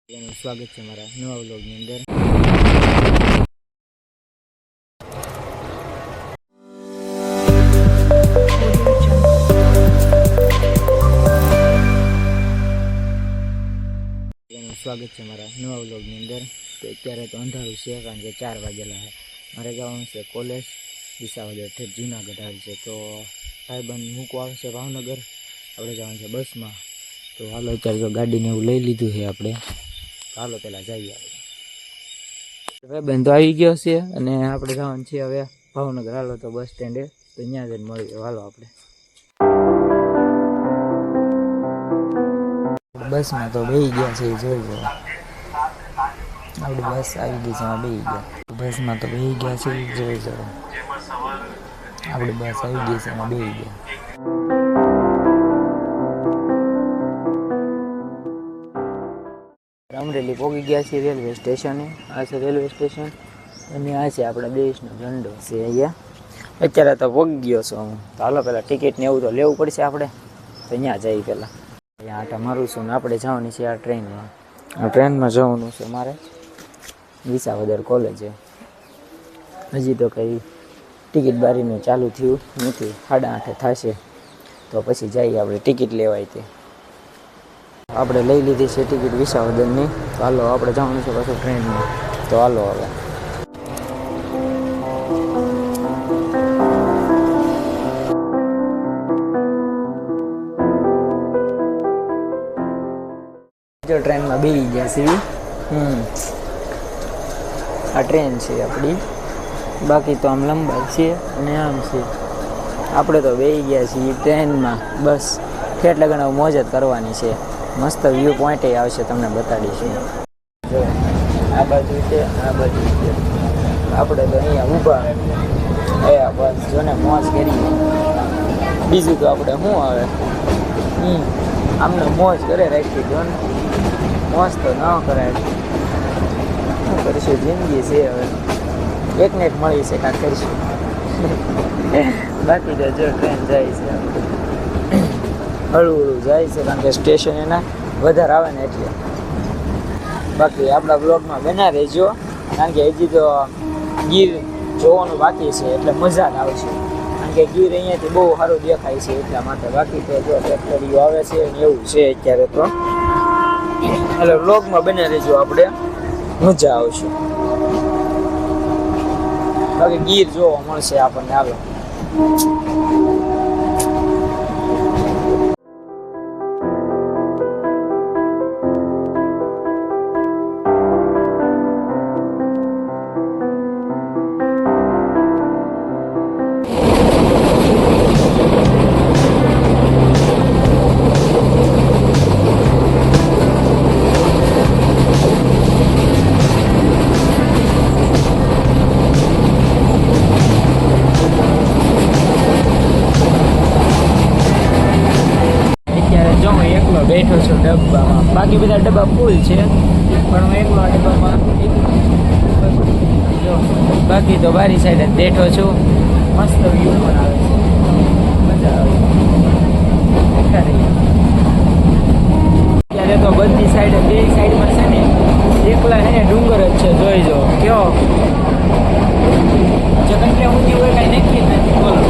સ્વાગત છે મારા નવા વ્લોગની અંદર. સ્વાગત છે મારા નવા વ્લોગની અંદર. તો અત્યારે તો અંધારું છે કારણ કે 4 વાગેલા છે. મારે જવાનું છે કોલેજ વિસાવદર ઠેઠ જુનાગઢ આવે છે. તો ભાઈબંધ મૂકવા આવશે ભાવનગર, આપણે જવાનું છે બસમાં. તો હાલો અત્યારે જો ગાડીને એવું લઈ લીધું છે આપણે. હાલો પહેલાં જઈએ આપણે. ભાઈબંધ તો આવી ગયો છે અને આપણે જવાનું છે હવે ભાવનગર. હાલો તો બસ સ્ટેન્ડે, તો ત્યાં જઈને મળીએ. હાલો આપણે બસમાં તો બેસી ગયા છે, જોઈ લો આપણી બસ આવી ગઈ છે, એમાં બેસી ગયા. બસમાં તો બેસી ગયા છે, જોઈ લો આપણી બસ આવી ગઈ છે, એમાં બેસી ગયા. અમરેલી પહોંચી ગયા છીએ રેલવે સ્ટેશને. આ છે રેલવે સ્ટેશન અને આ છે આપણા દેશનો ઝંડો છે અહીંયા. અત્યારે તો પહોંચી ગયો છું હું. તો હાલો પહેલાં ટિકિટ ને એવું તો લેવું પડશે આપણે, તો અહીંયા જઈએ પહેલાં. અહીંયા આટા મારું છું ને આપણે જવાની છે આ ટ્રેનમાં. આ ટ્રેનમાં જવાનું છે મારે વિસાવદર કોલેજે. હજી તો કંઈ ટિકિટ બારીનું ચાલુ થયું નથી, 8:30 થશે તો પછી જઈએ આપણે ટિકિટ લેવાય તે. આપણે લઈ લીધી છે ટિકિટ વિસાવદરની. તો હાલો આપણે જવાનું છે પાછું ટ્રેનમાં. તો હાલો હવે જો ટ્રેનમાં બેસી ગયા છીએ. આ ટ્રેન છે આપણી. બાકી તો આમ લંબાઈ છે અને આમ છે. આપણે તો બેસી ગયા છીએ ટ્રેનમાં. બસ ઠેઠ લગન મોજ જ કરવાની છે. મસ્ત વ્યૂ પોઈન્ટ આવશે, તમને બતાડીશું. જો આ બાજુ છે, આ બાજુ છે. આપણે તો અહીંયા ઊભા બસ જો ને મોજ કરીએ. બીજું તો આપણે શું આવે, આમને મોજ કરે રાખી જો ને. મોજ તો ન કરાય, શું કરીશું, જિંદગી છે હવે. એકને એક મળી છે કાંઈક કરીશું. બાકી તો જો ટ્રેન જાય છે, હળવું હળવું જાય છે કારણ કે સ્ટેશન એના વધારે આવે ને એટલે. બાકી આપણા બ્લોગમાં બના રહેજો કારણ કે હજી તો ગીર જોવાનું બાકી છે, એટલે મજા જ આવશે. કારણ કે ગીર અહીંયાથી બહુ સારું દેખાય છે એટલા માટે. બાકી તો જો ફેક્ટરીઓ આવે છે ને એવું છે અત્યારે તો. એટલે બ્લોગમાં બના રહેજો, આપણે મજા આવશે. બાકી ગીર જોવા મળશે આપણને. હાલો બેઠો છું ડબ્બામાં. બાકી બધા ડબ્બા ફૂલ છે પણ હું એકલો આ ડબ્બામાં. જો બાકી તો બારી સાઈડ જ બેઠો છું. મસ્ત વ્યૂ પણ આવે છે, મજા આવે. ત્યારે તો બધી સાઈડ, બે સાઈડમાં છે ને એકલા છે ને ડુંગર જ છે. જોઈ જો કેવો જગન્યા ઊંધી હોય કાંઈ નક્કી જ નથી. બોલો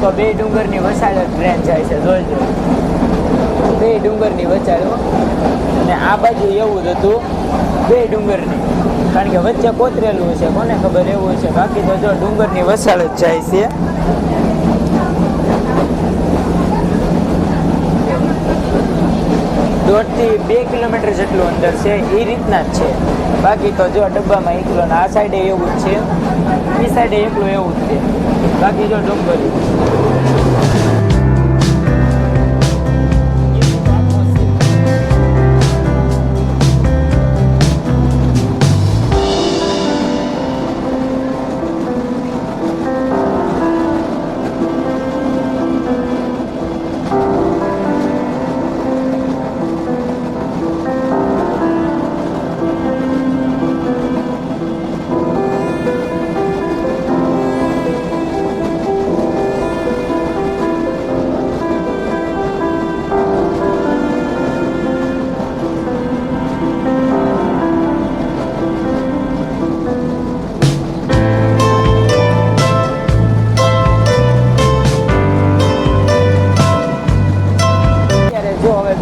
તો બે ડુંગરની વસાડે ટ્રેન જાય છે. જોઈજો બે ડુંગરની વચાડો. અને આ બાજુ એવું જ હતું, બે ડુંગરની, કારણ કે વચ્ચે કોતરેલું છે, કોને ખબર એવું છે. બાકી તો જો ડુંગરની વસાડ જ જાય છે. 1.5 થી 2 કિલોમીટર જેટલું અંદર છે, એ રીતના જ છે. બાકી તો જો ડબ્બામાં એકલો, આ સાઈડે એવું જ છે, એ સાઈડે એકલું એવું જ છે. બાકી જો ડુંગળી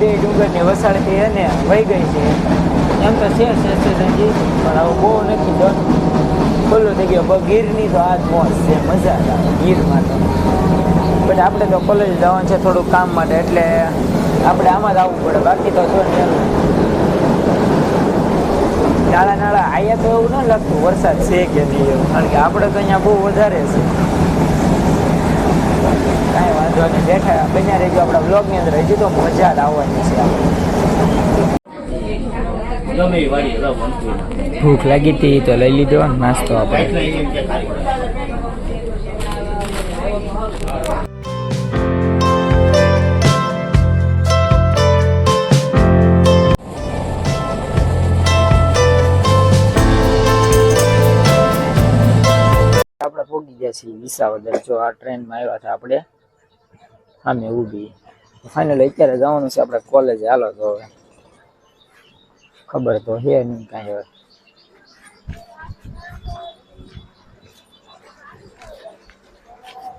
બે ડુંગરની વસાડથી એને વહી ગઈ છે એમ તો છે સ્ટેશનજી પણ હવે બહુ નથી ડન ખુલ્લું થઈ ગયો ગીરની તો આજ મોજ છે મજા આવે ગીરમાં તો બટ આપણે તો કોલેજ જવાનું છે થોડુંક કામ માટે એટલે આપણે આમાં જ આવવું પડે બાકી તો જો નાળા અહીંયા તો એવું ન લાગતું વરસાદ છે કે નહીં એવું કારણ કે આપણે તો અહીંયા બહુ વધારે છે કાંઈ વાંધો નહીં બેઠા બન્યા રહેજો આપણા બ્લોગની અંદર હજી તો મજા જ આવવાની છે આપણે ભૂખ લાગી હતી તો લઈ લીધો નાસ્તો આપણે પોગી ગયા છીએ વિસાવદર જો આ ટ્રેનમાં આવ્યા હતા આપણે સામે ઊભી ફાઇનલ અત્યારે જવાનું છે આપણે કોલેજ હાલો તો હવે ખબર તો છે નહીં કાંઈ હવે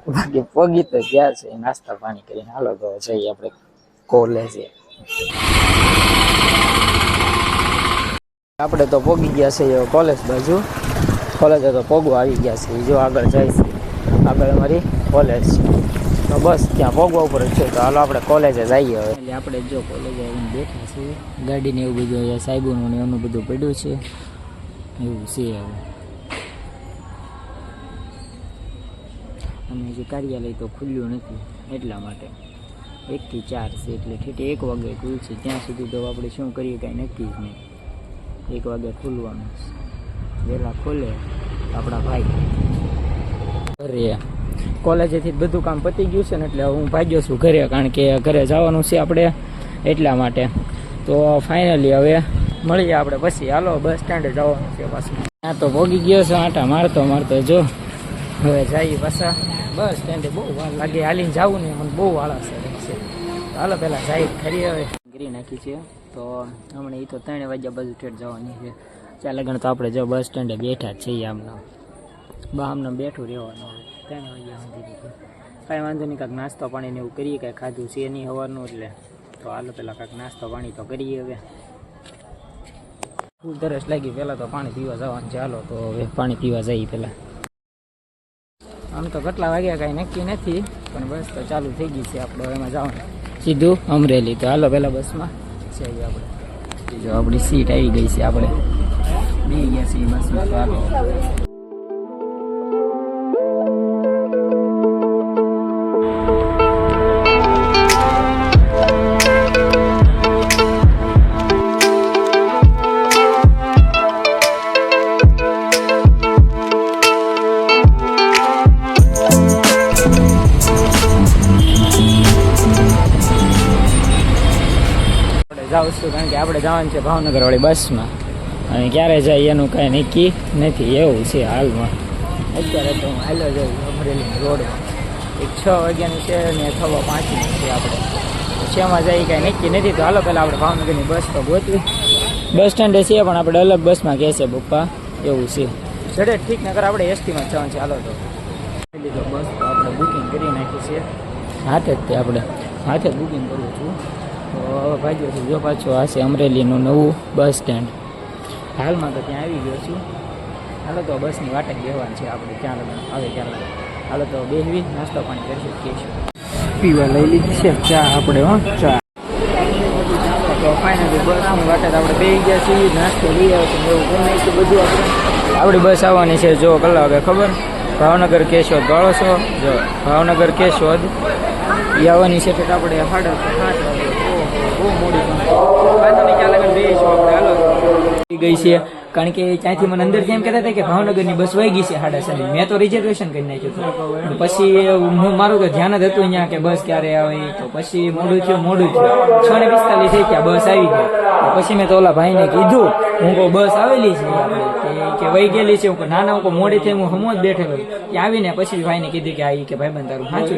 બાકી પોગી તો ગયા છે નાસ્તા પાણી કરીને હાલો તો જઈએ આપણે કોલેજે આપણે તો પોગી ગયા છે કોલેજ બાજુ કોલેજે તો પોગવા આવી ગયા છે જો આગળ જાય છે આગળ અમારી કોલેજ છે તો બસ ત્યાં પોગવા ઉપર જ છે તો હાલો આપણે કોલેજે જઈએ હવે એટલે આપણે જો કોલેજે આવીને બેઠા છીએ ગાડીને એવું બધું સાહેબોનું ને એનું બધું પડ્યું છે એવું છે હવે અને જે કાર્યાલય તો ખુલ્યું નથી એટલા માટે 1 થી 4 છે એટલે ઠીક 1 વાગે ખુલશે ત્યાં સુધી તો આપણે શું કરીએ કાંઈ નક્કી જ નહીં 1 વાગે ખુલવાનું વહેલા ખોલે આપણા ભાઈ ઘરે કોલેજેથી બધું કામ પતી ગયું છે ને એટલે હું ભાગ્યો છું ઘરે કારણ કે ઘરે જવાનું છે આપણે એટલા માટે તો ફાઇનલી હવે મળીએ આપણે પછી હાલો બસ સ્ટેન્ડે જવાનું છે પાછું ત્યાં તો પોગી ગયો છે આંટા મારતો જો હવે જઈએ પાછા બસ સ્ટેન્ડે બહુ વાર લાગે હાલીને જવું ને મને બહુ વાળા છે હાલો પહેલાં જાય ખરી હવે કરી નાખી છે તો હમણાં એ તો 3 વાગ્યા બાજુ ઠેઠ જવાની છે ત્યાં લગન તો આપણે જો બસ સ્ટેન્ડે બેઠા જ છીએ આમને બેઠું રહેવાનું 3 વાગ્યા સુધી કાંઈ વાંધો નહીં કાંઈક નાસ્તો પાણી ને એવું કરીએ કાંઈ ખાધું છે નહીં સવારનું એટલે તો હાલો પહેલાં કાંઈક નાસ્તો પાણી તો કરીએ હવે ફૂલ તરસ લાગી પહેલાં તો પાણી પીવા જવાનું છે હાલો તો હવે પાણી પીવા જઈએ પહેલાં આમ તો કેટલા વાગ્યા કાંઈ નક્કી નથી પણ બસ તો ચાલુ થઈ ગઈ છે આપણે એમાં જવાનું સીધું અમરેલી તો હાલો પહેલાં બસમાં જઈએ આપણે જો આપણી સીટ આવી ગઈ છે આપણે બે ગયા છીએ બસમાં તો હાલો જાઉં છું કારણ કે આપણે જવાનું છે ભાવનગરવાળી બસમાં અને ક્યારે જાય એનું કાંઈ નક્કી નથી એવું છે હાલમાં અત્યારે તો હું હાલો જાઉં અમરેલી રોડમાં 6 વાગ્યાનું છે ને અથવા 5નું છે આપણે 6માં જાય કાંઈ નક્કી નથી તો હાલો પહેલાં આપણે ભાવનગરની બસ તો ગોતવી બસ સ્ટેન્ડે છે પણ આપણે અલગ બસમાં કહેશે પપ્પા એવું છે ચડે ઠીક નકર આપણે એસટીમાં જવાનું છે હાલો તો લીધો બસ તો આપણે બુકિંગ કરી નાખી છે હાથે જ તે આપણે હાથે જ બુકિંગ કરું છું તો ભાગ્યો છું જો પાછું આ છે અમરેલીનું નવું બસ સ્ટેન્ડ હાલમાં તો ત્યાં આવી ગયો છું હાલો તો બસની વાટે જ બેહવાનું છે આપણે ત્યાં લગન આવે ત્યાં લગન હાલો તો બેહવી નાસ્તો પાણી કરી શકીશું પીવા લઈ લીધી છે ચા આપણે ચા તો ફાઇનલી બસની વાટે આપણે બેસી ગયા છીએ નાસ્તો લઈ આવ્યો છે એવું ગમે છે બધું આપણે આપણી બસ આવવાની છે જો કલાક વાગે ખબર ભાવનગર કેશોદ વાળો છો જો ભાવનગર કેશોદ એ આવવાની છે તો આપણે 8:30 વાગે બહુ મોડી વાંધો નહીં ચાલે બેસું આપણે હાલો ગઈ છે કારણ કે ત્યાંથી મને અંદરથી એમ કહેતા હતા કે ભાવનગરની બસ વહી ગઈ છે 8:30 મેં તો રિઝર્વેશન કરી નાખ્યું હતું પછી હું મારું તો ધ્યાન જ હતું અહીંયા કે બસ ક્યારે આવે તો પછી મોડું થયું 6:45 થઈ ગયા બસ આવી ગઈ પછી મેં તો ઓલા ભાઈને કીધું હું કહું બસ આવેલી છે આપણે કે વહી ગયેલી છે હું કહું ના હું કહું મોડી થઈ હું હમો જ બેઠેલો કે આવીને પછી ભાઈને કીધું કે આ કે ભાઈબંધ તારું સાચું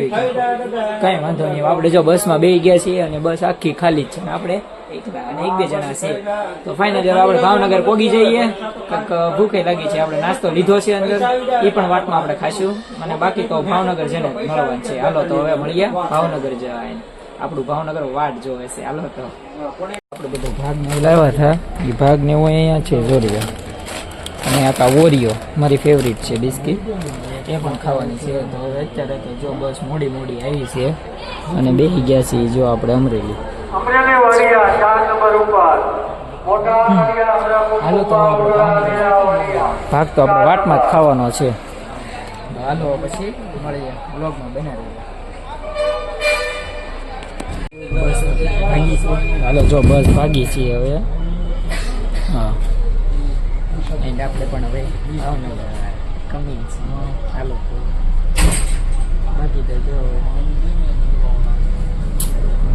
કાંઈ વાંધો નહીં આપણે જો બસમાં બેસી ગયા છીએ અને બસ આખી ખાલી જ છે ને આપણે એક બે જણા છે તો ફાઇનલ આપણે ભાવનગર પોગી જઈએ કંઈક ભૂખે લાગી છે આપણે નાસ્તો લીધો છે અંદર એ પણ વાટમાં આપણે ખાશું અને બાકી તો ભાવનગર છે ને મળવાનું છે હાલો તો હવે મળીએ ભાવનગર જાય આપણું ભાવનગર વાટ જોવે છે હાલો તો આપણે બધો ભાગ ને લાવ્યા હતા એ ભાગ ને હું અહીંયા છે જોરિયો અને આ ઓરિયો મારી ફેવરિટ છે બિસ્કીટ એ પણ ખાવાની છે તો હવે અત્યારે તો જો બસ મોડી આવી છે અને બેસી ગયા છીએ જો આપણે અમરેલી હાલો તો ભાગ તો આપણે વાટમાં જ ખાવાનો છે હાલો પછી મળીએ બ્લોગમાં બનાવી બસ ભાગી છે હાલો જો બસ ભાગી છીએ હવે હા એન્ડ આપણે પણ હવે કમિંગ છે હાલો બાકી તો જો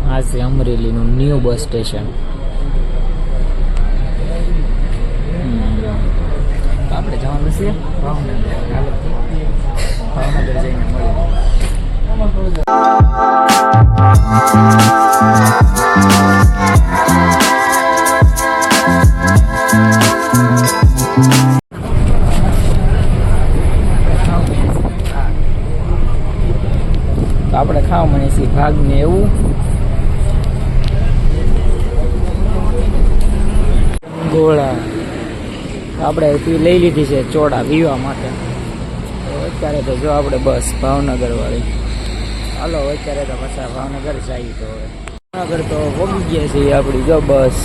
આ છે અમરેલીનું ન્યૂ બસ સ્ટેશન આપણે જવાનું છે ભાવનગર હાલો ભાવનગર જઈને મળીએ આપણે ખાવા મળે છે ભાગ ને એવું ગોળા આપણે લઈ લીધી છે ચોડા પીવા માટે અત્યારે તો જો આપણે બસ ભાવનગર વાળી હાલો અત્યારે તો પાછા ભાવનગર જઈએ તો હવે ભાવનગર તો પહોંચી ગયા છીએ આપણી જો બસ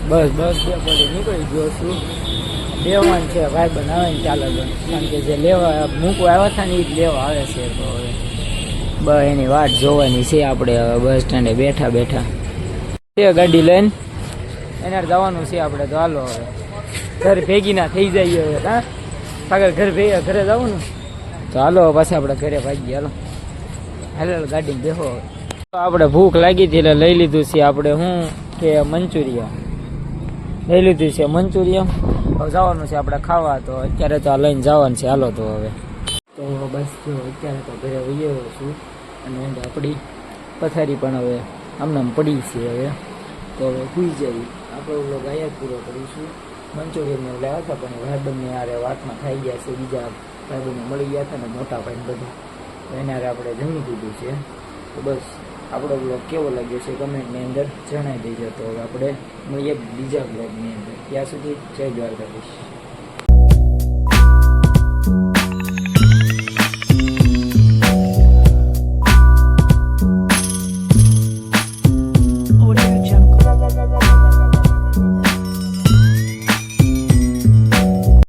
બે પછી નીકળી ગયો છું લેવાનું છે ભાઈ બનાવે ને ચાલે કારણ કે જે લેવા મૂકવા આવ્યા હતા ને એ જ લેવા આવે છે તો હવે બસ એની વાટ જોવાની છે આપણે હવે બસ સ્ટેન્ડે બેઠા તે ગાડી લઈને એને જવાનું છે આપણે તો હાલો હવે ઘર ભેગી ના થઈ જાય હવે હા આગળ ઘરે જવું ને તો હાલો પાછા આપણે ઘરે ભાગીએ હાલો ગાડીમાં બેહો આપણે ભૂખ લાગી હતી એટલે લઈ લીધું છે આપણે શું કે મંચુરિયન લઈ લીધું છે મંચુરિયન હવે જવાનું છે આપણે ખાવા તો અત્યારે તો આ લઈને જવાનું છે હાલો તો હવે તો બસ જો અત્યારે તો ઘરે વહી છું અને આપણી પથારી પણ હવે આમને પડી છે હવે તો હવે સુઈ જઈએ આપણે લોકો અહીંયા પૂરો કરીશું મંચુરિયન લાવ્યા હતા પણ ભાઈબંધને યારે વાતમાં ખાઈ ગયા છે બીજા ભાઈબંધને મળી ગયા હતા ને મોટા ભાઈને બધા એને આપણે જમી દીધું છે તો બસ આપણો બ્લોગ કેવો લાગ્યો છે કમેન્ટની અંદર જણાવી દેજો તો હવે આપણે મળીએ બીજા બ્લોગની અંદર ત્યાં સુધી જય દ્વારકાધીશ.